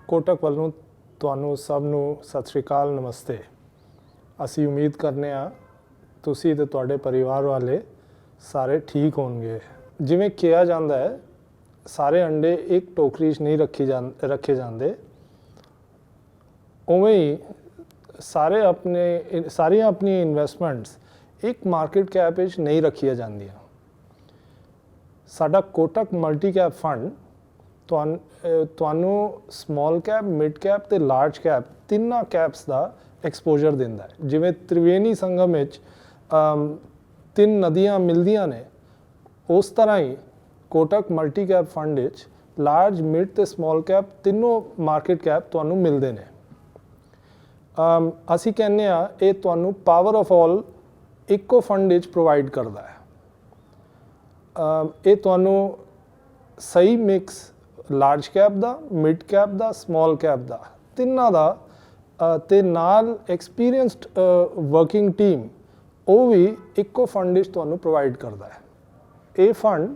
ਕੋਟਕ ਵੱਲੋਂ ਤੁਹਾਨੂੰ ਸਭ ਨੂੰ ਸਤਿ ਸ਼੍ਰੀ ਅਕਾਲ, ਨਮਸਤੇ। ਅਸੀਂ ਉਮੀਦ ਕਰਨੇ ਆ ਤੁਸੀਂ ਤੇ ਤੁਹਾਡੇ ਪਰਿਵਾਰ ਵਾਲੇ ਸਾਰੇ ਠੀਕ ਹੋਣਗੇ। ਜਿਵੇਂ ਕਿਹਾ ਜਾਂਦਾ ਹੈ, ਸਾਰੇ ਅੰਡੇ ਇੱਕ ਟੋਕਰੀ 'ਚ ਨਹੀਂ ਰੱਖੇ ਜਾਂਦੇ, ਉਵੇਂ ਹੀ ਸਾਰੀਆਂ ਆਪਣੀਆਂ ਇਨਵੈਸਟਮੈਂਟਸ ਇੱਕ ਮਾਰਕੀਟ ਕੈਪ ਵਿੱਚ ਨਹੀਂ ਰੱਖੀਆਂ ਜਾਂਦੀਆਂ। ਸਾਡਾ ਕੋਟਕ ਮਲਟੀ ਕੈਪ ਫੰਡ ਤੁਹਾਨੂੰ ਸਮਾਲ ਕੈਪ, ਮਿਡ ਕੈਪ ਤੇ ਲਾਰਜ ਕੈਪ ਤਿੰਨਾਂ ਕੈਪਸ ਦਾ ਐਕਸਪੋਜ਼ਰ ਦਿੰਦਾ ਹੈ। ਜਿਵੇਂ ਤ੍ਰਿਵੇਣੀ ਸੰਗਮ ਵਿੱਚ ਤਿੰਨ ਨਦੀਆਂ ਮਿਲਦੀਆਂ ਨੇ, ਉਸ ਤਰ੍ਹਾਂ ਹੀ ਕੋਟਕ ਮਲਟੀ ਕੈਪ ਫੰਡ ਵਿੱਚ ਲਾਰਜ, ਮਿਡ ਤੇ ਸਮਾਲ ਕੈਪ ਤਿੰਨੋਂ ਮਾਰਕੀਟ ਕੈਪ ਤੁਹਾਨੂੰ ਮਿਲਦੇ ਨੇ। ਅਸੀਂ ਕਹਿੰਦੇ ਆ ਇਹ ਤੁਹਾਨੂੰ ਪਾਵਰ ਆਫ ਆਲ ਇੱਕੋ ਫੰਡ ਵਿੱਚ ਪ੍ਰੋਵਾਈਡ ਕਰਦਾ ਹੈ। ਇਹ ਤੁਹਾਨੂੰ ਸਹੀ ਮਿਕਸ ਲਾਰਜ ਕੈਪ ਦਾ, ਮਿਡ ਕੈਪ ਦਾ, ਸਮਾਲ ਕੈਪ ਦਾ ਤਿੰਨਾਂ ਦਾ ਤੇ ਨਾਲ ਐਕਸਪੀਰੀਅੰਸਡ ਵਰਕਿੰਗ ਟੀਮ ਉਹ ਵੀ ਇੱਕੋ ਫੰਡ ਵਿੱਚ ਤੁਹਾਨੂੰ ਪ੍ਰੋਵਾਈਡ ਕਰਦਾ ਹੈ। ਇਹ ਫੰਡ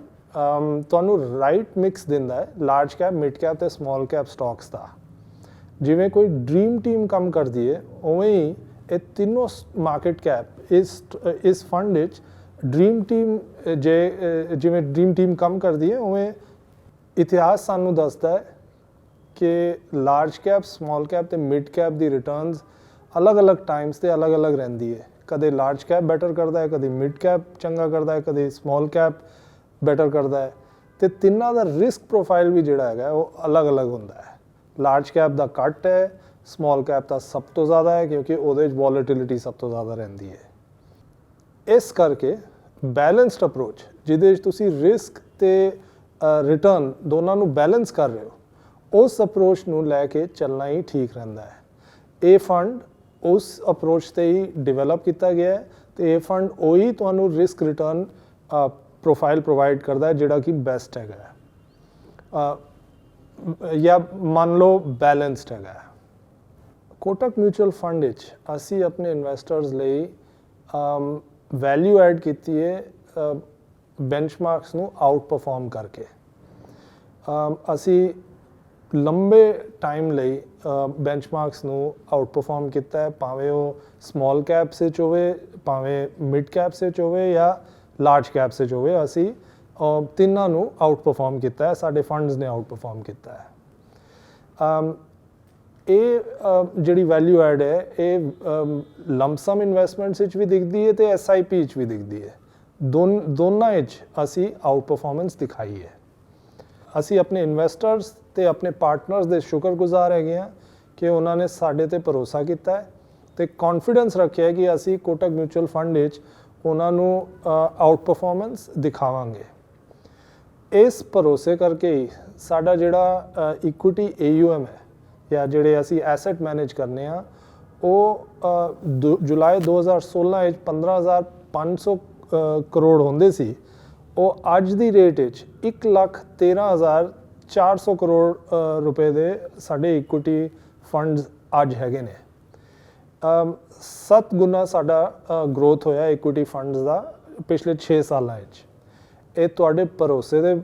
ਤੁਹਾਨੂੰ ਰਾਈਟ ਮਿਕਸ ਦਿੰਦਾ ਹੈ ਲਾਰਜ ਕੈਪ, ਮਿਡ ਕੈਪ ਤੇ ਸਮਾਲ ਕੈਪ ਸਟਾਕਸ ਦਾ। ਜਿਵੇਂ ਕੋਈ ਡ੍ਰੀਮ ਟੀਮ ਕੰਮ ਕਰਦੀ ਹੈ, ਉਵੇਂ ਹੀ ਇਹ ਤਿੰਨੋਂ ਮਾਰਕੀਟ ਕੈਪ ਇਸ ਫੰਡ ਵਿੱਚ ਡ੍ਰੀਮ ਟੀਮ ਜਿਵੇਂ ਡ੍ਰੀਮ ਟੀਮ ਕੰਮ ਕਰਦੀ ਹੈ, ਉਵੇਂ ਇਤਿਹਾਸ ਸਾਨੂੰ ਦੱਸਦਾ ਹੈ ਕਿ ਲਾਰਜ ਕੈਪ, ਸਮਾਲ ਕੈਪ ਤੇ ਮਿਡ ਕੈਪ ਦੀ ਰਿਟਰਨਸ ਅਲੱਗ-ਅਲੱਗ ਟਾਈਮਸ ਤੇ ਅਲੱਗ-ਅਲੱਗ ਰਹਿੰਦੀ ਹੈ। ਕਦੇ ਲਾਰਜ ਕੈਪ ਬੈਟਰ ਕਰਦਾ ਹੈ, ਕਦੇ ਮਿਡ ਕੈਪ ਚੰਗਾ ਕਰਦਾ ਹੈ, ਕਦੇ ਸਮਾਲ ਕੈਪ ਬੈਟਰ ਕਰਦਾ ਹੈ। ਤੇ ਤਿੰਨਾਂ ਦਾ ਰਿਸਕ ਪ੍ਰੋਫਾਈਲ ਵੀ ਜਿਹੜਾ ਹੈਗਾ ਉਹ ਅਲੱਗ-ਅਲੱਗ ਹੁੰਦਾ ਹੈ। ਲਾਰਜ ਕੈਪ ਦਾ ਘੱਟ ਹੈ, ਸਮਾਲ ਕੈਪ ਦਾ ਸਭ ਤੋਂ ਜ਼ਿਆਦਾ ਹੈ, ਕਿਉਂਕਿ ਉਹਦੇ ਵਿੱਚ ਵੋਲੇਟਿਲਿਟੀ ਸਭ ਤੋਂ ਜ਼ਿਆਦਾ ਰਹਿੰਦੀ ਹੈ। ਇਸ ਕਰਕੇ ਬੈਲੈਂਸਡ ਅਪਰੋਚ, ਜਿਹਦੇ ਵਿੱਚ ਤੁਸੀਂ ਰਿਸਕ ਤੇ ਰਿਟਰਨ ਦੋਨਾਂ ਨੂੰ ਬੈਲੈਂਸ ਕਰ ਰਹੇ ਹੋ, ਉਸ ਅਪਰੋਚ ਨੂੰ ਲੈ ਕੇ ਚੱਲਣਾ ਹੀ ਠੀਕ ਰਹਿੰਦਾ ਹੈ। ਇਹ ਫੰਡ ਉਸ ਅਪਰੋਚ 'ਤੇ ਹੀ ਡਿਵੈਲਪ ਕੀਤਾ ਗਿਆ ਹੈ ਤੇ ਇਹ ਫੰਡ ਉਹੀ ਤੁਹਾਨੂੰ ਰਿਸਕ ਰਿਟਰਨ ਪ੍ਰੋਫਾਈਲ ਪ੍ਰੋਵਾਈਡ ਕਰਦਾ ਹੈ ਜਿਹੜਾ ਕਿ ਬੈਸਟ ਹੈਗਾ ਜਾਂ ਮੰਨ ਲਓ ਬੈਲੈਂਸਡ ਹੈਗਾ। ਕੋਟਕ ਮਿਊਚੁਅਲ ਫੰਡ ਵਿੱਚ ਅਸੀਂ ਆਪਣੇ ਇਨਵੈਸਟਰਸ ਲਈ ਵੈਲਿਊ ਐਡ ਕੀਤੀ ਹੈ ਬੈਂਚਮਾਰਕਸ ਨੂੰ ਆਊਟ ਪਰਫਾਰਮ ਕਰਕੇ। ਅਸੀਂ ਲੰਬੇ ਟਾਈਮ ਲਈ ਬੈਂਚਮਾਰਕਸ ਨੂੰ ਆਊਟ ਪਰਫਾਰਮ ਕੀਤਾ ਹੈ, ਭਾਵੇਂ ਉਹ ਸਮਾਲ ਕੈਪਸ ਵਿੱਚ ਹੋਵੇ, ਭਾਵੇਂ ਮਿਡ ਕੈਪਸ ਵਿੱਚ ਹੋਵੇ ਜਾਂ ਲਾਰਜ ਕੈਪਸ ਵਿੱਚ ਹੋਵੇ। ਅਸੀਂ ਤਿੰਨਾਂ ਨੂੰ ਆਊਟ ਪਰਫਾਰਮ ਕੀਤਾ ਹੈ, ਸਾਡੇ ਫੰਡਸ ਨੇ ਆਊਟ ਪਰਫਾਰਮ ਕੀਤਾ ਹੈ। ਇਹ ਜਿਹੜੀ ਵੈਲਿਊ ਐਡ ਹੈ ਇਹ ਲੰਪਸਮ ਇਨਵੈਸਟਮੈਂਟਸ ਵਿੱਚ ਵੀ ਦਿਖਦੀ ਹੈ ਤੇ SIP ਵਿੱਚ ਵੀ ਦਿਖਦੀ ਹੈ। ਦੋਨਾਂ ਵਿੱਚ ਅਸੀਂ ਆਊਟ ਪਰਫਾਰਮੈਂਸ ਦਿਖਾਈ ਹੈ। ਅਸੀਂ ਆਪਣੇ ਇਨਵੈਸਟਰਸ ਤੇ ਆਪਣੇ ਪਾਰਟਨਰਸ ਦੇ ਸ਼ੁਕਰਗੁਜ਼ਾਰ ਹੈਗੇ ਹਾਂ ਕਿ ਉਹਨਾਂ ਨੇ ਸਾਡੇ ਤੇ ਭਰੋਸਾ ਕੀਤਾ ਹੈ ਤੇ ਕੌਨਫੀਡੈਂਸ ਰੱਖਿਆ ਕਿ ਅਸੀਂ ਕੋਟਕ ਮਿਊਚੁਅਲ ਫੰਡ ਵਿੱਚ ਉਹਨਾਂ ਨੂੰ ਆਊਟ ਪਰਫਾਰਮੈਂਸ ਦਿਖਾਵਾਂਗੇ। ਇਸ ਭਰੋਸੇ ਕਰਕੇ ਹੀ ਸਾਡਾ ਜਿਹੜਾ ਇਕੁਇਟੀ AUM ਹੈ ਜਾਂ ਜਿਹੜੇ ਅਸੀਂ ਐਸੈਟ ਮੈਨੇਜ ਕਰਨੇ ਆ, ਉਹ ਜੁਲਾਈ 2016 ਵਿੱਚ 15,500 ਕਰੋੜ ਹੁੰਦੇ ਸੀ, ਉਹ ਅੱਜ ਦੀ ਰੇਟ ਵਿੱਚ 1,13,400 ਕਰੋੜ ਰੁਪਏ ਦੇ ਸਾਡੇ ਇਕੁਇਟੀ ਫੰਡਸ ਅੱਜ ਹੈਗੇ ਨੇ। 7 ਗੁਣਾ ਸਾਡਾ ਗਰੋਥ ਹੋਇਆ ਇਕੁਇਟੀ ਫੰਡਸ ਦਾ ਪਿਛਲੇ 6 ਸਾਲਾਂ ਵਿੱਚ। ਇਹ ਤੁਹਾਡੇ ਭਰੋਸੇ ਦੇ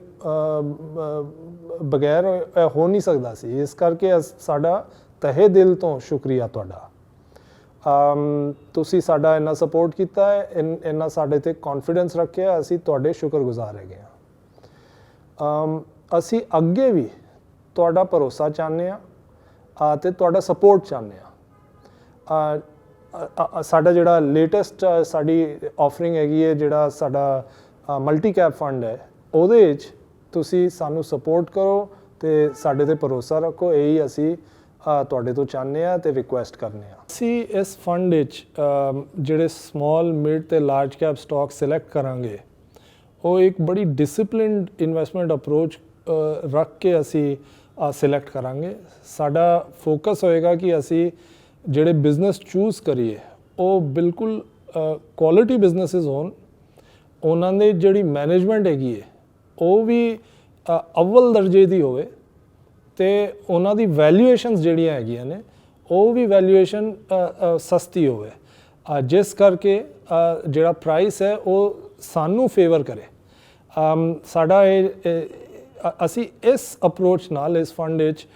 ਬਗੈਰ ਹੋ ਨਹੀਂ ਸਕਦਾ ਸੀ। ਇਸ ਕਰਕੇ ਸਾਡਾ ਤਹਿ ਦਿਲ ਤੋਂ ਸ਼ੁਕਰੀਆ ਤੁਹਾਡਾ। ਤੁਸੀਂ ਸਾਡਾ ਇੰਨਾ ਸਪੋਰਟ ਕੀਤਾ ਹੈ, ਇੰਨਾ ਸਾਡੇ 'ਤੇ ਕੌਨਫੀਡੈਂਸ ਰੱਖਿਆ, ਅਸੀਂ ਤੁਹਾਡੇ ਸ਼ੁਕਰਗੁਜ਼ਾਰ ਹੈਗੇ ਹਾਂ। ਅਸੀਂ ਅੱਗੇ ਵੀ ਤੁਹਾਡਾ ਭਰੋਸਾ ਚਾਹੁੰਦੇ ਹਾਂ ਅਤੇ ਤੁਹਾਡਾ ਸਪੋਰਟ ਚਾਹੁੰਦੇ ਹਾਂ। ਸਾਡਾ ਜਿਹੜਾ ਲੇਟੈਸਟ ਸਾਡੀ ਆਫਰਿੰਗ ਹੈਗੀ ਹੈ, ਜਿਹੜਾ ਸਾਡਾ ਮਲਟੀ ਕੈਪ ਫੰਡ ਹੈ, ਉਹਦੇ ਵਿੱਚ ਤੁਸੀਂ ਸਾਨੂੰ ਸਪੋਰਟ ਕਰੋ ਅਤੇ ਸਾਡੇ 'ਤੇ ਭਰੋਸਾ ਰੱਖੋ। ਇਹੀ ਅਸੀਂ ਤੁਹਾਡੇ ਤੋਂ ਚਾਹੁੰਦੇ ਹਾਂ ਅਤੇ ਰਿਕੁਐਸਟ ਕਰਨੇ ਆ। ਅਸੀਂ ਇਸ ਫੰਡ ਵਿੱਚ ਜਿਹੜੇ ਸਮਾਲ, ਮਿਡ ਅਤੇ ਲਾਰਜ ਕੈਪ ਸਟਾਕ ਸਿਲੈਕਟ ਕਰਾਂਗੇ, ਉਹ ਇੱਕ ਬੜੀ ਡਿਸਿਪਲਿਨਡ ਇਨਵੈਸਟਮੈਂਟ ਅਪਰੋਚ ਰੱਖ ਕੇ ਅਸੀਂ ਸਿਲੈਕਟ ਕਰਾਂਗੇ। ਸਾਡਾ ਫੋਕਸ ਹੋਏਗਾ ਕਿ ਅਸੀਂ ਜਿਹੜੇ ਬਿਜ਼ਨਸ ਚੂਜ਼ ਕਰੀਏ ਉਹ ਬਿਲਕੁਲ ਕੁਆਲਿਟੀ ਬਿਜ਼ਨਸਿਸ ਹੋਣ, ਉਹਨਾਂ ਦੀ ਜਿਹੜੀ ਮੈਨੇਜਮੈਂਟ ਹੈਗੀ ਹੈ ਉਹ ਵੀ ਅਵਲ ਦਰਜੇ ਦੀ ਹੋਵੇ ਅਤੇ ਉਹਨਾਂ ਦੀ ਵੈਲਿਊਏਸ਼ਨਸ ਜਿਹੜੀਆਂ ਹੈਗੀਆਂ ਨੇ ਉਹ ਵੀ ਵੈਲਿਊਏਸ਼ਨ ਸਸਤੀ ਹੋਵੇ, ਜਿਸ ਕਰਕੇ ਜਿਹੜਾ ਪ੍ਰਾਈਸ ਹੈ ਉਹ ਸਾਨੂੰ ਫੇਵਰ ਕਰੇ। ਸਾਡਾ ਇਹ ਅਸੀਂ ਇਸ ਅਪਰੋਚ ਨਾਲ ਇਸ ਫੰਡ ਵਿੱਚ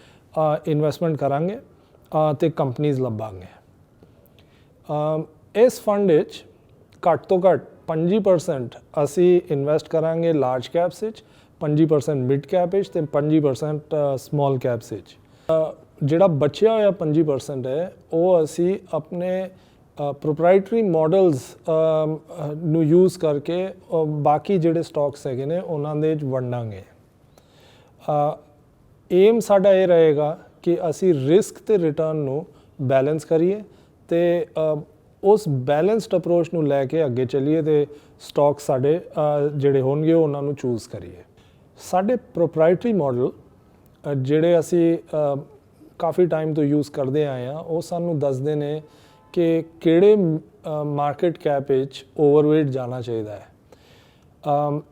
ਇਨਵੈਸਟਮੈਂਟ ਕਰਾਂਗੇ ਤੇ ਕੰਪਨੀਜ਼ ਲੱਭਾਂਗੇ। ਇਸ ਫੰਡ ਵਿੱਚ ਘੱਟ ਤੋਂ ਘੱਟ 25% ਅਸੀਂ ਇਨਵੈਸਟ ਕਰਾਂਗੇ ਲਾਰਜ ਕੈਪਸ ਵਿੱਚ, 25% ਮਿਡ ਕੈਪ ਵਿੱਚ ਤੇ 25% ਸਮਾਲ ਕੈਪਸ ਵਿੱਚ। ਜਿਹੜਾ ਬਚਿਆ ਹੋਇਆ 25% ਹੈ ਉਹ ਅਸੀਂ ਆਪਣੇ ਪ੍ਰੋਪਰਾਈਟਰੀ ਮਾਡਲਸ ਨੂੰ ਯੂਜ਼ ਕਰਕੇ ਬਾਕੀ ਜਿਹੜੇ ਸਟਾਕਸ ਹੈਗੇ ਨੇ ਉਹਨਾਂ ਦੇ ਵਿੱਚ ਵੰਡਾਂਗੇ। ਏਮ ਸਾਡਾ ਇਹ ਰਹੇਗਾ ਕਿ ਅਸੀਂ ਰਿਸਕ ਤੇ ਰਿਟਰਨ ਨੂੰ ਬੈਲੈਂਸ ਕਰੀਏ ਤੇ ਉਸ ਬੈਲੈਂਸਡ ਅਪਰੋਚ ਨੂੰ ਲੈ ਕੇ ਅੱਗੇ ਚੱਲੀਏ ਤੇ ਸਟਾਕ ਸਾਡੇ ਜਿਹੜੇ ਹੋਣਗੇ ਉਹਨਾਂ ਨੂੰ ਚੂਜ਼ ਕਰੀਏ। ਸਾਡੇ ਪ੍ਰੋਪਰਾਈਟਰੀ ਮਾਡਲ ਜਿਹੜੇ ਅਸੀਂ ਕਾਫੀ ਟਾਈਮ ਤੋਂ ਯੂਜ਼ ਕਰਦੇ ਆਏ ਹਾਂ ਉਹ ਸਾਨੂੰ ਦੱਸਦੇ ਨੇ ਕਿ ਕਿਹੜੇ ਮਾਰਕੀਟ ਕੈਪ ਵਿੱਚ ਓਵਰਵੇਟ ਜਾਣਾ ਚਾਹੀਦਾ ਹੈ।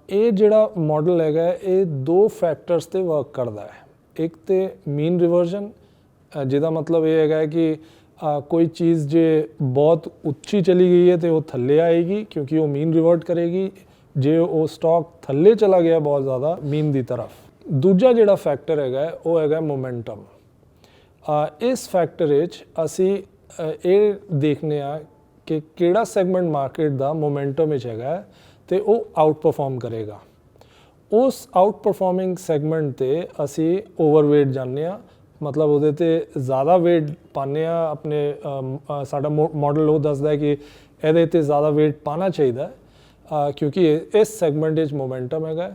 ਇਹ ਜਿਹੜਾ ਮਾਡਲ ਹੈਗਾ ਇਹ ਦੋ ਫੈਕਟਰਸ ਤੇ ਵਰਕ ਕਰਦਾ ਹੈ। ਇੱਕ ਤੇ ਮੀਨ ਰਿਵਰਜਨ, ਜਿਹਦਾ ਮਤਲਬ ਇਹ ਹੈਗਾ ਕਿ ਕੋਈ ਚੀਜ਼ ਜੇ ਬਹੁਤ ਉੱਚੀ ਚਲੀ ਗਈ ਹੈ ਤੇ ਉਹ ਥੱਲੇ ਆਏਗੀ ਕਿਉਂਕਿ ਉਹ ਮੀਨ ਰਿਵਰਟ ਕਰੇਗੀ। ਜੇ ਉਹ ਸਟਾਕ ਥੱਲੇ ਚਲਾ ਗਿਆ ਬਹੁਤ ਜ਼ਿਆਦਾ ਮੀਨ ਦੀ ਤਰਫ। ਦੂਜਾ ਜਿਹੜਾ ਫੈਕਟਰ ਹੈਗਾ ਉਹ ਹੈਗਾ ਮੋਮੈਂਟਮ। ਇਸ ਫੈਕਟਰ ਵਿੱਚ ਅਸੀਂ ਇਹ ਦੇਖਦੇ ਹਾਂ ਕਿ ਕਿਹੜਾ ਸੈਗਮੈਂਟ ਮਾਰਕੀਟ ਦਾ ਮੋਮੈਂਟਮ ਵਿੱਚ ਹੈਗਾ ਤੇ ਉਹ ਆਊਟ ਪਰਫਾਰਮ ਕਰੇਗਾ। ਉਸ ਆਊਟ ਪਰਫਾਰਮਿੰਗ ਸੈਗਮੈਂਟ ਤੇ ਅਸੀਂ ਓਵਰਵੇਟ ਜਾਂਦੇ ਹਾਂ, ਮਤਲਬ ਉਹਦੇ ਤੇ ਜ਼ਿਆਦਾ ਵੇਟ ਪਾਉਂਦੇ ਹਾਂ। ਆਪਣੇ ਸਾਡਾ ਮਾਡਲ ਉਹ ਦੱਸਦਾ ਕਿ ਇਹਦੇ ਤੇ ਜ਼ਿਆਦਾ ਵੇਟ ਪਾਉਣਾ ਚਾਹੀਦਾ ਕਿਉਂਕਿ ਇਸ ਸੈਗਮੈਂਟ ਵਿੱਚ ਮੋਮੈਂਟਮ ਹੈਗਾ।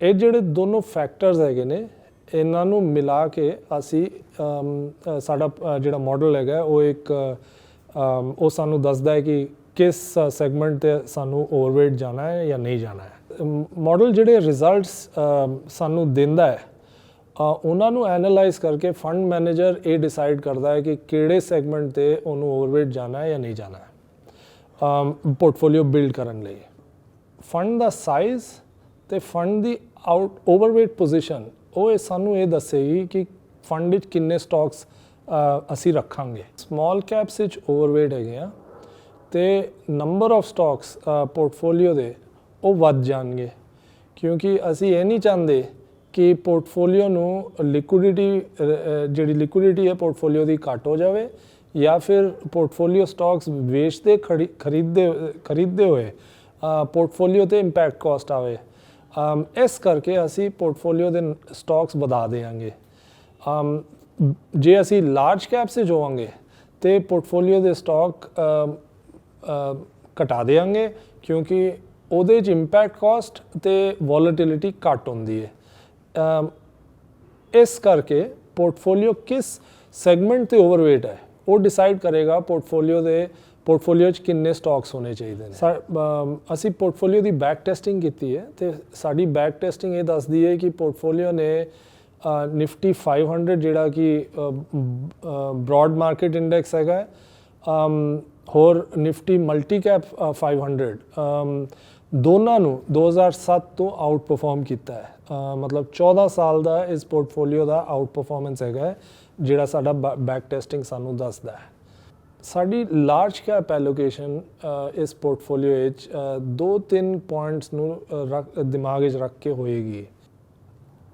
ਇਹ ਜਿਹੜੇ ਦੋਨੋਂ ਫੈਕਟਰਸ ਹੈਗੇ ਨੇ ਇਹਨਾਂ ਨੂੰ ਮਿਲਾ ਕੇ ਅਸੀਂ ਸਾਡਾ ਜਿਹੜਾ ਮਾਡਲ ਹੈਗਾ ਉਹ ਸਾਨੂੰ ਦੱਸਦਾ ਹੈ ਕਿ ਕਿਸ ਸੈਗਮੈਂਟ ਤੇ ਸਾਨੂੰ ਓਵਰਵੇਟ ਜਾਣਾ ਹੈ ਜਾਂ ਨਹੀਂ ਜਾਣਾ ਹੈ। ਮਾਡਲ ਜਿਹੜੇ ਰਿਜ਼ਲਟਸ ਸਾਨੂੰ ਦਿੰਦਾ ਹੈ ਉਹਨਾਂ ਨੂੰ ਐਨਾਲਾਈਜ਼ ਕਰਕੇ ਫੰਡ ਮੈਨੇਜਰ ਇਹ ਡਿਸਾਈਡ ਕਰਦਾ ਹੈ ਕਿ ਕਿਹੜੇ ਸੈਗਮੈਂਟ ਤੇ ਉਹਨੂੰ ਓਵਰਵੇਟ ਜਾਣਾ ਹੈ ਜਾਂ ਨਹੀਂ ਜਾਣਾ ਹੈ ਪੋਰਟਫੋਲੀਓ ਬਿਲਡ ਕਰਨ ਲਈ। ਫੰਡ ਦਾ ਸਾਈਜ਼ ਤੇ ਫੰਡ ਦੀ ਓਵਰਵੇਟ ਪੋਜੀਸ਼ਨ ਉਹ ਸਾਨੂੰ ਇਹ ਦੱਸੇਗੀ ਕਿ ਫੰਡ ਵਿੱਚ ਕਿੰਨੇ ਸਟਾਕਸ ਅਸੀਂ ਰੱਖਾਂਗੇ। ਸਮਾਲ ਕੈਪਸ ਵਿੱਚ ਓਵਰਵੇਟ ਹੈਗੇ ਆ ਤੇ ਨੰਬਰ ਆਫ ਸਟਾਕਸ ਪੋਰਟਫੋਲੀਓ ਦੇ ਉਹ ਵੱਧ ਜਾਣਗੇ ਕਿਉਂਕਿ ਅਸੀਂ ਇਹ ਨਹੀਂ ਚਾਹੁੰਦੇ ਕਿ ਪੋਰਟਫੋਲੀਓ ਨੂੰ ਜਿਹੜੀ ਲਿਕੁਇਡਿਟੀ ਹੈ ਪੋਰਟਫੋਲੀਓ ਦੀ ਘੱਟ ਹੋ ਜਾਵੇ ਜਾਂ ਫਿਰ ਪੋਰਟਫੋਲੀਓ ਸਟਾਕਸ ਵੇਚਦੇ ਖਰੀਦਦੇ ਹੋਏ ਪੋਰਟਫੋਲੀਓ ਤੇ ਇੰਪੈਕਟ ਕਾਸਟ ਆਵੇ। ਇਸ ਕਰਕੇ ਅਸੀਂ ਪੋਰਟਫੋਲੀਓ ਦੇ ਸਟਾਕਸ ਵਧਾ ਦੇਵਾਂਗੇ। ਜੇ ਅਸੀਂ ਲਾਰਜ ਕੈਪ 'ਚ ਹੋਵਾਂਗੇ ਤੇ ਪੋਰਟਫੋਲੀਓ ਦੇ ਸਟਾਕ ਘਟਾ ਦੇਵਾਂਗੇ ਕਿਉਂਕਿ ਉਹਦੇ 'ਚ ਇੰਪੈਕਟ ਕਾਸਟ ਤੇ ਵੋਲੇਟਿਲਿਟੀ ਘੱਟ ਹੁੰਦੀ ਹੈ। ਇਸ ਕਰਕੇ ਪੋਰਟਫੋਲੀਓ ਕਿਸ ਸੈਗਮੈਂਟ ਤੇ ਓਵਰਵੇਟ ਹੈ ਉਹ ਡਿਸਾਈਡ ਕਰੇਗਾ ਪੋਰਟਫੋਲੀਓ 'ਚ ਕਿੰਨੇ ਸਟਾਕਸ ਹੋਣੇ ਚਾਹੀਦੇ ਨੇ। ਅਸੀਂ ਪੋਰਟਫੋਲੀਓ ਦੀ ਬੈਕ ਟੈਸਟਿੰਗ ਕੀਤੀ ਹੈ ਤੇ ਸਾਡੀ ਬੈਕ ਟੈਸਟਿੰਗ ਇਹ ਦੱਸਦੀ ਹੈ ਕਿ ਪੋਰਟਫੋਲੀਓ ਨੇ ਨਿਫਟੀ 500 ਜਿਹੜਾ ਕਿ ਬ੍ਰੌਡ ਮਾਰਕੀਟ ਇੰਡੈਕਸ ਹੈਗਾ, ਹੋਰ ਨਿਫਟੀ ਮਲਟੀ ਕੈਪ 500 ਦੋਨਾਂ ਨੂੰ 2007 ਤੋਂ ਆਊਟ ਪਰਫਾਰਮ ਕੀਤਾ ਹੈ। ਮਤਲਬ 14 ਸਾਲ ਦਾ ਇਸ ਪੋਰਟਫੋਲੀਓ ਦਾ ਆਊਟ ਪਰਫਾਰਮੈਂਸ ਹੈਗਾ ਜਿਹੜਾ ਸਾਡਾ ਬੈਕ ਟੈਸਟਿੰਗ ਸਾਨੂੰ ਦੱਸਦਾ ਹੈ। ਸਾਡੀ ਲਾਰਜ ਕੈਪ ਐਲੋਕੇਸ਼ਨ ਇਸ ਪੋਰਟਫੋਲੀਓ ਵਿੱਚ 2-3 ਪੁਆਇੰਟਸ ਨੂੰ ਦਿਮਾਗ ਵਿੱਚ ਰੱਖ ਕੇ ਹੋਏਗੀ।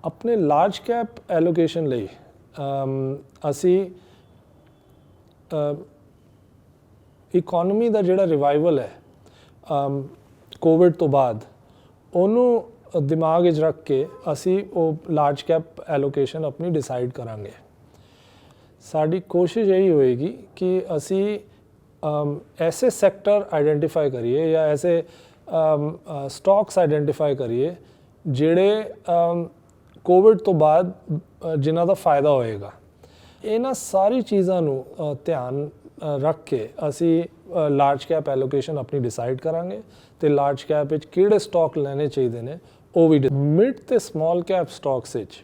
ਆਪਣੇ ਲਾਰਜ ਕੈਪ ਐਲੋਕੇਸ਼ਨ ਲਈ ਅਸੀਂ ਇਕੋਨਮੀ ਦਾ ਜਿਹੜਾ ਰਿਵਾਈਵਲ ਹੈ ਕੋਵਿਡ ਤੋਂ ਬਾਅਦ ਉਹਨੂੰ ਦਿਮਾਗ ਵਿੱਚ ਰੱਖ ਕੇ ਅਸੀਂ ਉਹ ਲਾਰਜ ਕੈਪ ਐਲੋਕੇਸ਼ਨ ਆਪਣੀ ਡਿਸਾਈਡ ਕਰਾਂਗੇ। ਸਾਡੀ ਕੋਸ਼ਿਸ਼ ਇਹੀ ਹੋਏਗੀ ਕਿ ਅਸੀਂ ਐਸੇ ਸੈਕਟਰ ਆਈਡੈਂਟੀਫਾਈ ਕਰੀਏ ਜਾਂ ਐਸੇ ਸਟਾਕਸ ਆਈਡੈਂਟੀਫਾਈ ਕਰੀਏ ਜਿਹੜੇ ਕੋਵਿਡ ਤੋਂ ਬਾਅਦ ਜਿਨ੍ਹਾਂ ਦਾ ਫਾਇਦਾ ਹੋਏਗਾ। ਇਹਨਾਂ ਸਾਰੀ ਚੀਜ਼ਾਂ ਨੂੰ ਧਿਆਨ ਰੱਖ ਕੇ ਅਸੀਂ ਲਾਰਜ ਕੈਪ ਐਲੋਕੇਸ਼ਨ ਆਪਣੀ ਡਿਸਾਈਡ ਕਰਾਂਗੇ ਤੇ ਲਾਰਜ ਕੈਪ ਵਿੱਚ ਕਿਹੜੇ ਸਟਾਕ ਲੈਣੇ ਚਾਹੀਦੇ ਨੇ ਉਹ ਵੀ। ਮਿਡ ਤੇ ਸਮਾਲ ਕੈਪ ਸਟਾਕਸ ਵਿੱਚ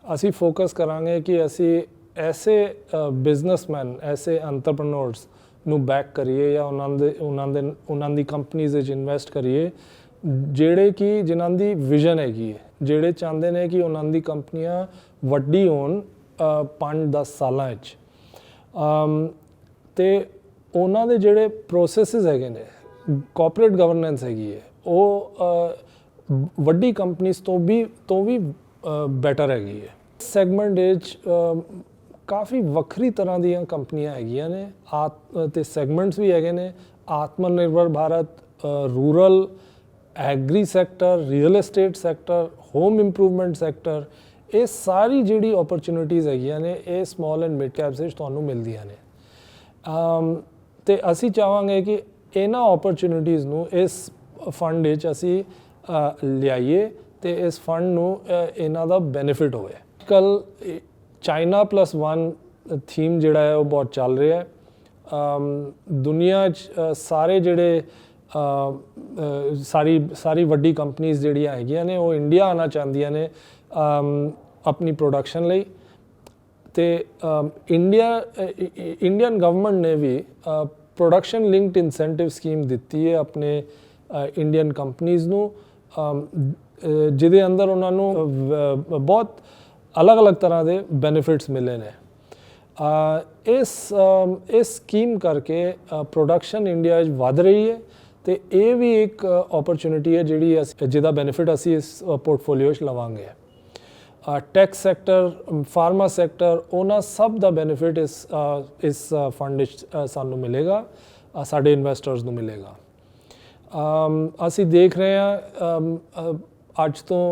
ਅਸੀਂ ਫੋਕਸ ਕਰਾਂਗੇ ਕਿ ਅਸੀਂ ਐਸੇ ਬਿਜ਼ਨਸਮੈਨ, ਐਸੇ ਐਂਟਰਪ੍ਰੈਨਿਓਰਸ ਨੂੰ ਬੈਕ ਕਰੀਏ ਜਾਂ ਉਹਨਾਂ ਦੀ ਕੰਪਨੀਜ਼ ਵਿੱਚ ਇਨਵੈਸਟ ਕਰੀਏ ਜਿਹੜੇ ਕਿ ਜਿਨ੍ਹਾਂ ਦੀ ਵਿਜ਼ਨ ਹੈਗੀ ਹੈ, ਜਿਹੜੇ ਚਾਹੁੰਦੇ ਨੇ ਕਿ ਉਹਨਾਂ ਦੀ ਕੰਪਨੀਆਂ ਵੱਡੀ ਹੋਣ 5-10 ਸਾਲਾਂ ਵਿੱਚ ਤੇ ਉਹਨਾਂ ਦੇ ਜਿਹੜੇ ਪ੍ਰੋਸੈਸਿਸ ਹੈਗੇ ਨੇ, ਕਾਰਪੋਰੇਟ ਗਵਰਨੈਂਸ ਹੈਗੀ ਹੈ ਉਹ ਵੱਡੀ ਕੰਪਨੀਜ਼ ਤੋਂ ਵੀ ਬੈਟਰ ਹੈਗੀ ਹੈ। ਸੈਗਮੈਂਟ ਵਿੱਚ ਕਾਫੀ ਵੱਖਰੀ ਤਰ੍ਹਾਂ ਦੀਆਂ ਕੰਪਨੀਆਂ ਹੈਗੀਆਂ ਨੇ ਤੇ ਸੈਗਮੈਂਟਸ ਵੀ ਹੈਗੇ ਨੇ। Atma Nirbhar Bharat, rural, agri sector, real estate sector, home improvement sector, ਇਹ ਸਾਰੀ ਜਿਹੜੀ ਓਪਰਚੁਨਿਟੀਜ਼ ਹੈਗੀਆਂ ਨੇ ਇਹ ਸਮਾਲ ਐਂਡ ਮਿਡ ਕੈਪਸ ਵਿੱਚ ਤੁਹਾਨੂੰ ਮਿਲਦੀਆਂ ਨੇ। ਤੇ ਅਸੀਂ ਚਾਹਾਂਗੇ ਕਿ ਇਹਨਾਂ ਓਪਰਚੁਨਿਟੀਜ਼ ਨੂੰ ਇਸ ਫੰਡ ਵਿੱਚ ਅਸੀਂ ਲਿਆਈਏ ਤੇ ਇਸ ਫੰਡ ਨੂੰ ਇਹਨਾਂ ਦਾ ਬੈਨੀਫਿਟ ਹੋਵੇ। ਕੱਲ ਚਾਈਨਾ +1 ਥੀਮ ਜਿਹੜਾ ਹੈ ਉਹ ਬਹੁਤ ਚੱਲ ਰਿਹਾ ਹੈ। ਦੁਨੀਆ 'ਚ ਸਾਰੇ ਜਿਹੜੇ ਸਾਰੀ ਵੱਡੀ ਕੰਪਨੀਜ਼ ਜਿਹੜੀਆਂ ਹੈਗੀਆਂ ਨੇ ਉਹ ਇੰਡੀਆ ਆਉਣਾ ਚਾਹੁੰਦੀਆਂ ਨੇ ਆਪਣੀ ਪ੍ਰੋਡਕਸ਼ਨ ਲਈ। ਤੇ ਇੰਡੀਅਨ ਗਵਰਨਮੈਂਟ ਨੇ ਵੀ ਪ੍ਰੋਡਕਸ਼ਨ ਲਿੰਕਡ ਇਨਸੈਂਟਿਵ ਸਕੀਮ ਦਿੱਤੀ ਹੈ ਆਪਣੇ ਇੰਡੀਅਨ ਕੰਪਨੀਜ਼ ਨੂੰ, ਜਿਹਦੇ ਅੰਦਰ ਉਹਨਾਂ ਨੂੰ ਬਹੁਤ ਅਲੱਗ-ਅਲੱਗ ਤਰ੍ਹਾਂ ਦੇ ਬੈਨੀਫਿਟਸ ਮਿਲੇ ਨੇ। ਇਸ ਸਕੀਮ ਕਰਕੇ ਪ੍ਰੋਡਕਸ਼ਨ ਇੰਡੀਆ 'ਚ ਵੱਧ ਰਹੀ ਹੈ ਤੇ ਇਹ ਵੀ ਇੱਕ ਓਪਰਚੁਨਿਟੀ ਹੈ ਜਿਹੜੀ ਜਿਹਦਾ ਬੈਨੀਫਿਟ ਅਸੀਂ ਇਸ ਪੋਰਟਫੋਲੀਓ 'ਚ ਲਵਾਂਗੇ। ਟੈਕ ਸੈਕਟਰ, ਫਾਰਮਾ ਸੈਕਟਰ, ਉਹਨਾਂ ਸਭ ਦਾ ਬੈਨੀਫਿਟ ਇਸ ਫੰਡ ਵਿੱਚ ਸਾਨੂੰ ਮਿਲੇਗਾ, ਸਾਡੇ ਇਨਵੈਸਟਰਸ ਨੂੰ ਮਿਲੇਗਾ। ਅਸੀਂ ਦੇਖ ਰਹੇ ਹਾਂ ਅੱਜ ਤੋਂ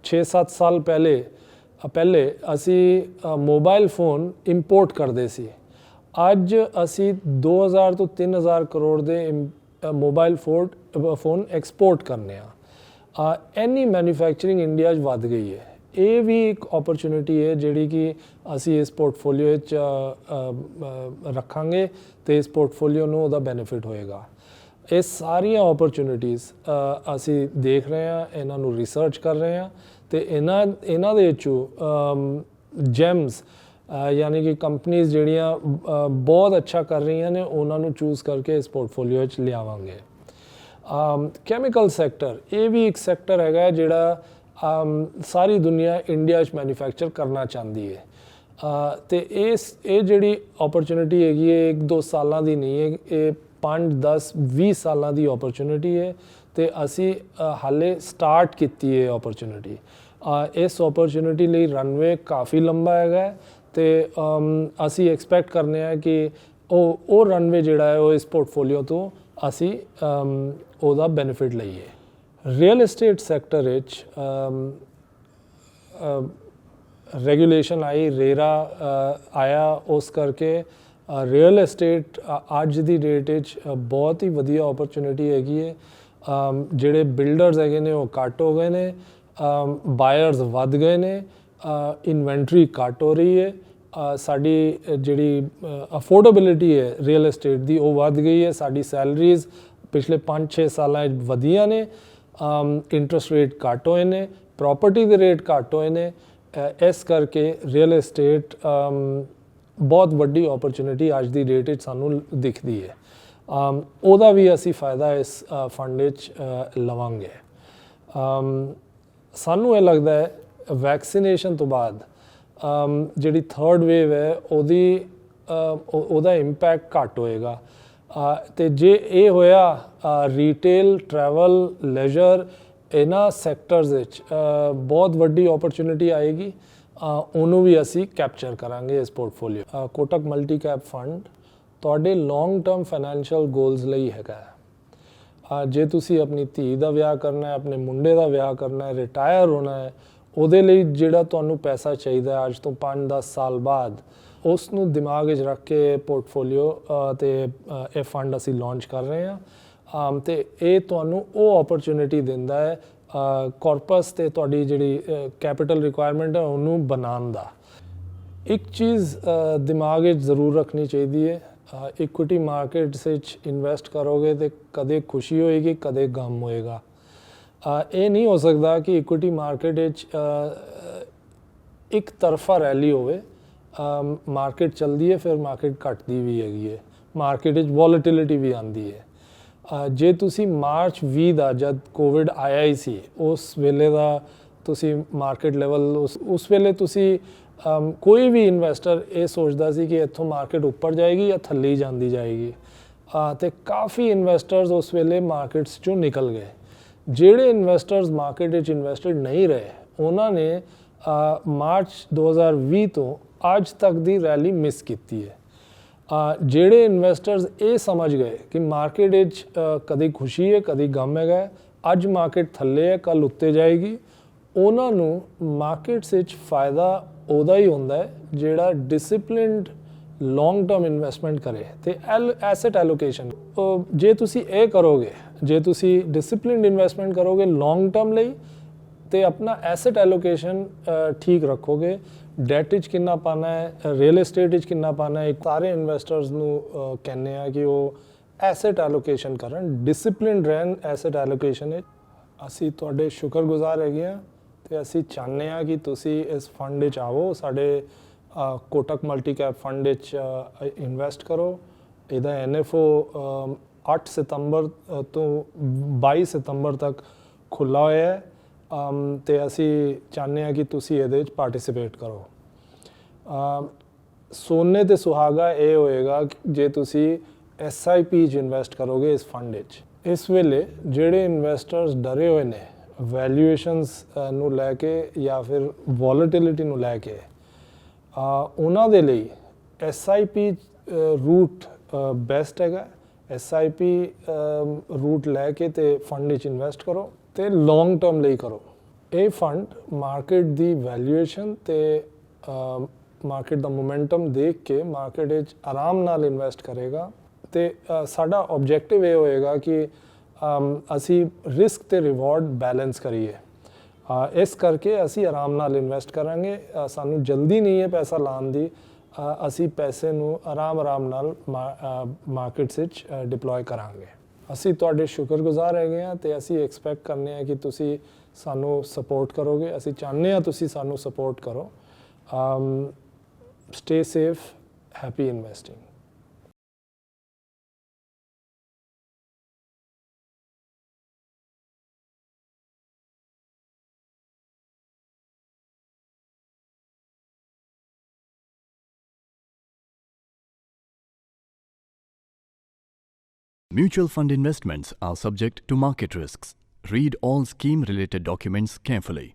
6-7 ਸਾਲ ਪਹਿਲੇ ਅਸੀਂ ਮੋਬਾਈਲ ਫੋਨ ਇੰਪੋਰਟ ਕਰਦੇ ਸੀ। ਅੱਜ ਅਸੀਂ 2000 ਤੋਂ 3000 ਕਰੋੜ ਦੇ ਮੋਬਾਈਲ ਫੋਨ ਐਕਸਪੋਰਟ ਕਰਨੇ ਆ। ਇੰਨੀ ਮੈਨੂਫੈਕਚਰਿੰਗ ਇੰਡੀਆ 'ਚ ਵੱਧ ਗਈ ਹੈ। ਇਹ ਵੀ ਇੱਕ ਓਪਰਚੁਨਿਟੀ ਹੈ ਜਿਹੜੀ ਕਿ ਅਸੀਂ ਇਸ ਪੋਰਟਫੋਲੀਓ ਵਿੱਚ ਰੱਖਾਂਗੇ ਤੇ ਇਸ ਪੋਰਟਫੋਲੀਓ ਨੂੰ ਉਹਦਾ ਬੈਨੀਫਿਟ ਹੋਏਗਾ। ਇਹ ਸਾਰੀਆਂ ਓਪਰਚੁਨਿਟੀਜ਼ ਅਸੀਂ ਦੇਖ ਰਹੇ ਹਾਂ, ਇਹਨਾਂ ਨੂੰ ਰਿਸਰਚ ਕਰ ਰਹੇ ਹਾਂ ਤੇ ਇਹਨਾਂ ਦੇ ਵਿੱਚੋਂ ਜੈਮਸ ਯਾਨੀ ਕਿ ਕੰਪਨੀਜ਼ ਜਿਹੜੀਆਂ ਬਹੁਤ ਅੱਛਾ ਕਰ ਰਹੀਆਂ ਨੇ ਉਹਨਾਂ ਨੂੰ ਚੂਜ਼ ਕਰਕੇ ਇਸ ਪੋਰਟਫੋਲੀਓ ਵਿੱਚ ਲਿਆਵਾਂਗੇ। ਕੈਮੀਕਲ ਸੈਕਟਰ, ਇਹ ਵੀ ਇੱਕ ਸੈਕਟਰ ਹੈਗਾ ਜਿਹੜਾ ਸਾਰੀ ਦੁਨੀਆ ਇੰਡੀਆ 'ਚ ਮੈਨੂਫੈਕਚਰ ਕਰਨਾ ਚਾਹੁੰਦੀ ਹੈ ਤੇ ਇਹ ਜਿਹੜੀ ਓਪਰਚੁਨਿਟੀ ਹੈਗੀ ਹੈ 1-2 ਸਾਲਾਂ ਦੀ ਨਹੀਂ ਹੈ, ਇਹ 5-10-20 ਸਾਲਾਂ ਦੀ ਓਪਰਚੁਨਿਟੀ ਹੈ ਤੇ ਅਸੀਂ ਹਾਲੇ ਸਟਾਰਟ ਕੀਤੀ ਹੈ ਓਪਰਚੁਨਿਟੀ। ਇਸ ਓਪਰਚੁਨਿਟੀ ਲਈ ਰਨਵੇ ਕਾਫੀ ਲੰਬਾ ਹੈਗਾ ਤੇ ਅਸੀਂ ਐਕਸਪੈਕਟ ਕਰਨੇ ਆ ਕਿ ਉਹ ਰਨਵੇ ਜਿਹੜਾ ਹੈ ਉਹ ਇਸ ਪੋਰਟਫੋਲੀਓ ਤੋਂ ਅਸੀਂ ਉਹਦਾ ਬੈਨੀਫਿਟ ਲਈਏ। ਰੀਅਲ ਐਸਟੇਟ ਸੈਕਟਰ ਵਿੱਚ ਰੈਗੂਲੇਸ਼ਨ ਆਈ, ਰੇਰਾ ਆਇਆ, ਉਸ ਕਰਕੇ ਰੀਅਲ ਐਸਟੇਟ ਅੱਜ ਦੀ ਡੇਟ ਵਿੱਚ ਬਹੁਤ ਹੀ ਵਧੀਆ ਓਪਰਚੁਨਿਟੀ ਹੈਗੀ ਹੈ। ਜਿਹੜੇ ਬਿਲਡਰਸ ਹੈਗੇ ਨੇ ਉਹ ਘੱਟ ਹੋ ਗਏ ਨੇ, ਬਾਇਰਸ ਵੱਧ ਗਏ ਨੇ, ਇਨਵੈਂਟਰੀ ਘੱਟ ਹੋ ਰਹੀ ਹੈ, ਸਾਡੀ ਜਿਹੜੀ ਅਫੋਰਡੇਬਿਲਿਟੀ ਹੈ ਰੀਅਲ ਐਸਟੇਟ ਦੀ ਉਹ ਵੱਧ ਗਈ ਹੈ, ਸਾਡੀ ਸੈਲਰੀਜ਼ ਪਿਛਲੇ 5-6 ਸਾਲਾਂ ਵਿੱਚ ਵਧੀਆਂ ਨੇ, ਇੰਟਰਸਟ ਰੇਟ ਘੱਟ ਹੋਏ ਨੇ, ਪ੍ਰੋਪਰਟੀ ਦੇ ਰੇਟ ਘੱਟ ਹੋਏ ਨੇ। ਇਸ ਕਰਕੇ ਰੀਅਲ ਐਸਟੇਟ ਬਹੁਤ ਵੱਡੀ ਓਪਰਚੁਨਿਟੀ ਅੱਜ ਦੀ ਡੇਟ ਵਿੱਚ ਸਾਨੂੰ ਦਿਖਦੀ ਹੈ। ਉਹਦਾ ਵੀ ਅਸੀਂ ਫਾਇਦਾ ਇਸ ਫੰਡ ਵਿੱਚ ਲਵਾਂਗੇ। ਸਾਨੂੰ ਇਹ ਲੱਗਦਾ ਹੈ ਵੈਕਸੀਨੇਸ਼ਨ ਤੋਂ ਬਾਅਦ ਜਿਹੜੀ ਥਰਡ ਵੇਵ ਹੈ ਉਹਦਾ ਇੰਪੈਕਟ ਘੱਟ ਹੋਏਗਾ ਤੇ ਜੇ ਇਹ ਹੋਇਆ ਰੀਟੇਲ, ਟਰੈਵਲ, ਲੈਜਰ, ਇਹਨਾਂ ਸੈਕਟਰਸ ਵਿੱਚ ਬਹੁਤ ਵੱਡੀ ਓਪਰਚੁਨਿਟੀ ਆਏਗੀ, ਉਹਨੂੰ ਵੀ ਅਸੀਂ ਕੈਪਚਰ ਕਰਾਂਗੇ ਇਸ portfolio. Kotak multi cap fund ਤੁਹਾਡੇ ਲੌਂਗ ਟਰਮ ਫਾਈਨੈਂਸ਼ੀਅਲ ਗੋਲਸ ਲਈ ਹੈਗਾ। ਜੇ ਤੁਸੀਂ ਆਪਣੀ ਧੀ ਦਾ ਵਿਆਹ ਕਰਨਾ ਹੈ, ਆਪਣੇ ਮੁੰਡੇ ਦਾ ਵਿਆਹ ਕਰਨਾ ਹੈ, ਰਿਟਾਇਰ ਹੋਣਾ ਹੈ, ਉਹਦੇ ਲਈ ਜਿਹੜਾ ਤੁਹਾਨੂੰ ਪੈਸਾ ਚਾਹੀਦਾ ਅੱਜ ਤੋਂ 5-10 ਸਾਲ ਬਾਅਦ, ਉਸ ਨੂੰ ਦਿਮਾਗ ਵਿੱਚ ਰੱਖ ਕੇ ਪੋਰਟਫੋਲੀਓ ਤੇ ਇਹ ਫੰਡ ਅਸੀਂ ਲਾਂਚ ਕਰ ਰਹੇ ਹਾਂ ਤੇ ਇਹ ਤੁਹਾਨੂੰ ਉਹ ਓਪਰਚੁਨਿਟੀ ਦਿੰਦਾ ਹੈ ਕਾਰਪਸ ਤੇ ਤੁਹਾਡੀ ਜਿਹੜੀ ਕੈਪੀਟਲ ਰਿਕੁਆਇਰਮੈਂਟ ਹੈ ਉਹਨੂੰ ਬਣਾਉਣ ਦਾ। ਇੱਕ ਚੀਜ਼ ਦਿਮਾਗ ਵਿੱਚ ਜ਼ਰੂਰ ਰੱਖਣੀ ਚਾਹੀਦੀ ਹੈ, ਇਕੁਇਟੀ ਮਾਰਕੀਟਸ ਵਿੱਚ ਇਨਵੈਸਟ ਕਰੋਗੇ ਤੇ ਕਦੇ ਖੁਸ਼ੀ ਹੋਏਗੀ, ਕਦੇ ਗਮ ਹੋਏਗਾ। ਇਹ ਨਹੀਂ ਹੋ ਸਕਦਾ ਕਿ ਇਕੁਇਟੀ ਮਾਰਕੀਟ ਵਿੱਚ ਇੱਕ ਤਰਫਾ ਰੈਲੀ ਹੋਵੇ, ਮਾਰਕੀਟ ਚੱਲਦੀ ਹੈ ਫਿਰ ਮਾਰਕੀਟ ਘਟਦੀ ਵੀ ਹੈਗੀ ਹੈ, ਮਾਰਕੀਟ ਵਿੱਚ ਵੋਲੇਟਿਲਿਟੀ ਵੀ ਆਉਂਦੀ ਹੈ। ਜੇ ਤੁਸੀਂ ਮਾਰਚ 20 ਦਾ ਜਦ ਕੋਵਿਡ ਆਇਆ ਹੀ ਸੀ ਉਸ ਵੇਲੇ ਦਾ ਤੁਸੀਂ ਮਾਰਕੀਟ ਲੈਵਲ ਉਸ ਵੇਲੇ ਤੁਸੀਂ ਕੋਈ ਵੀ ਇਨਵੈਸਟਰ ਇਹ ਸੋਚਦਾ ਸੀ ਕਿ ਇੱਥੋਂ ਮਾਰਕੀਟ ਉੱਪਰ ਜਾਏਗੀ ਜਾਂ ਥੱਲੇ ਜਾਂਦੀ ਜਾਏਗੀ ਤੇ ਕਾਫੀ ਇਨਵੈਸਟਰਸ ਉਸ ਵੇਲੇ ਮਾਰਕੀਟਸ 'ਚੋਂ ਨਿਕਲ ਗਏ। ਜਿਹੜੇ ਇਨਵੈਸਟਰਸ ਮਾਰਕੀਟ ਵਿੱਚ ਇਨਵੈਸਟਡ ਨਹੀਂ ਰਹੇ ਉਹਨਾਂ ਨੇ ਮਾਰਚ 2020 ਤੋਂ ਅੱਜ ਤੱਕ ਦੀ ਰੈਲੀ ਮਿਸ ਕੀਤੀ ਹੈ। ਜਿਹੜੇ ਇਨਵੈਸਟਰਸ ਇਹ ਸਮਝ ਗਏ ਕਿ ਮਾਰਕੀਟ ਵਿੱਚ ਕਦੀ ਖੁਸ਼ੀ ਹੈ ਕਦੀ ਗਮ ਹੈਗਾ, ਅੱਜ ਮਾਰਕੀਟ ਥੱਲੇ ਹੈ ਕੱਲ ਉੱਤੇ ਜਾਏਗੀ, ਉਹਨਾਂ ਨੂੰ ਮਾਰਕੀਟਸ ਵਿੱਚ ਫਾਇਦਾ ਉਹਦਾ ਹੀ ਹੁੰਦਾ ਹੈ ਜਿਹੜਾ ਡਿਸਿਪਲਿਨਡ ਲੌਂਗ ਟਰਮ ਇਨਵੈਸਟਮੈਂਟ ਕਰੇ ਤੇ ਐਸੈਟ ਐਲੋਕੇਸ਼ਨ। ਜੇ ਤੁਸੀਂ ਇਹ ਕਰੋਗੇ, ਜੇ ਤੁਸੀਂ ਡਿਸਿਪਲਿਨਡ ਇਨਵੈਸਟਮੈਂਟ ਕਰੋਗੇ ਲੌਂਗ ਟਰਮ ਲਈ ਤੇ ਆਪਣਾ ਐਸੈਟ ਐਲੋਕੇਸ਼ਨ ਠੀਕ ਰੱਖੋਗੇ, ਡੈਟ ਵਿੱਚ ਕਿੰਨਾ ਪਾਣਾ ਹੈ, ਰੀਅਲ ਏਸਟੇਟ ਵਿੱਚ ਕਿੰਨਾ ਪਾਣਾ ਹੈ, ਸਾਰੇ ਇਨਵੈਸਟਰਸ ਨੂੰ ਕਹਿੰਦੇ ਆ ਕਿ ਉਹ ਐਸੈਟ ਐਲੋਕੇਸ਼ਨ ਕਰਨ, ਡਿਸਿਪਲਿਨਡ ਰਹਿਣ ਐਸੈਟ ਐਲੋਕੇਸ਼ਨ ਵਿੱਚ। ਅਸੀਂ ਤੁਹਾਡੇ ਸ਼ੁਕਰਗੁਜ਼ਾਰ ਹੈਗੇ ਹਾਂ ਤੇ ਅਸੀਂ ਚਾਹੁੰਦੇ ਹਾਂ ਕਿ ਤੁਸੀਂ ਇਸ ਫੰਡ ਵਿੱਚ ਆਵੋ, ਸਾਡੇ ਕੋਟਕ ਮਲਟੀ ਕੈਪ ਫੰਡ ਵਿੱਚ ਇਨਵੈਸਟ ਕਰੋ। ਇਹਦਾ NFO 8 ਸਤੰਬਰ ਤੋਂ 22 ਸਤੰਬਰ ਤੱਕ ਖੁੱਲ੍ਹਾ ਹੋਇਆ ਹੈ ਤੇ ਅਸੀਂ ਚਾਹੁੰਦੇ ਹਾਂ ਕਿ ਤੁਸੀਂ ਇਹਦੇ ਵਿੱਚ ਪਾਰਟਿਸਿਪੇਟ ਕਰੋ। ਸੋਨੇ ਤੇ ਸੁਹਾਗਾ ਇਹ ਹੋਏਗਾ ਜੇ ਤੁਸੀਂ SIP 'ਚ ਇਨਵੈਸਟ ਕਰੋਗੇ ਇਸ ਫੰਡ ਵਿੱਚ। ਇਸ ਵੇਲੇ ਜਿਹੜੇ ਇਨਵੈਸਟਰਸ ਡਰੇ ਹੋਏ ਨੇ ਵੈਲਿਊਏਸ਼ਨਸ ਨੂੰ ਲੈ ਕੇ ਜਾਂ ਫਿਰ ਵੋਲੇਟਿਲਿਟੀ ਨੂੰ ਲੈ ਕੇ, ਉਹਨਾਂ ਦੇ ਲਈ SIP ਰੂਟ ਬੈਸਟ ਹੈਗਾ। SIP ਰੂਟ ਲੈ ਕੇ ਤੇ ਫੰਡ ਵਿੱਚ ਇਨਵੈਸਟ ਕਰੋ ਤੇ ਲੌਂਗ ਟਰਮ ਲਈ ਕਰੋ। ਇਹ ਫੰਡ ਮਾਰਕੀਟ ਦੀ ਵੈਲਿਊਏਸ਼ਨ ਤੇ ਮਾਰਕੀਟ ਦਾ ਮੋਮੈਂਟਮ ਦੇਖ ਕੇ ਮਾਰਕੀਟ ਵਿੱਚ ਆਰਾਮ ਨਾਲ ਇਨਵੈਸਟ ਕਰੇਗਾ ਤੇ ਸਾਡਾ ਆਬਜੈਕਟਿਵ ਇਹ ਹੋਏਗਾ ਕਿ ਅਸੀਂ ਰਿਸਕ ਤੇ ਰਿਵਾਰਡ ਬੈਲੈਂਸ ਕਰੀਏ। ਇਸ ਕਰਕੇ ਅਸੀਂ ਆਰਾਮ ਨਾਲ ਇਨਵੈਸਟ ਕਰਾਂਗੇ, ਸਾਨੂੰ ਜਲਦੀ ਨਹੀਂ ਹੈ ਪੈਸਾ ਲਾਉਣ ਦੀ, ਅਸੀਂ ਪੈਸੇ ਨੂੰ ਆਰਾਮ ਨਾਲ ਮਾਰਕੀਟਸ ਵਿੱਚ ਡਿਪਲੋਏ ਕਰਾਂਗੇ। ਅਸੀਂ ਤੁਹਾਡੇ ਸ਼ੁਕਰਗੁਜ਼ਾਰ ਹੈਗੇ ਹਾਂ ਤੇ ਅਸੀਂ ਐਕਸਪੈਕਟ ਕਰਨੇ ਆ ਕਿ ਤੁਸੀਂ ਸਾਨੂੰ ਸਪੋਰਟ ਕਰੋਗੇ। ਅਸੀਂ ਚਾਹੁੰਦੇ ਹਾਂ ਤੁਸੀਂ ਸਾਨੂੰ ਸਪੋਰਟ ਕਰੋ। Stay safe, happy investing. Mutual fund investments are subject to market risks. Read all scheme-related documents carefully.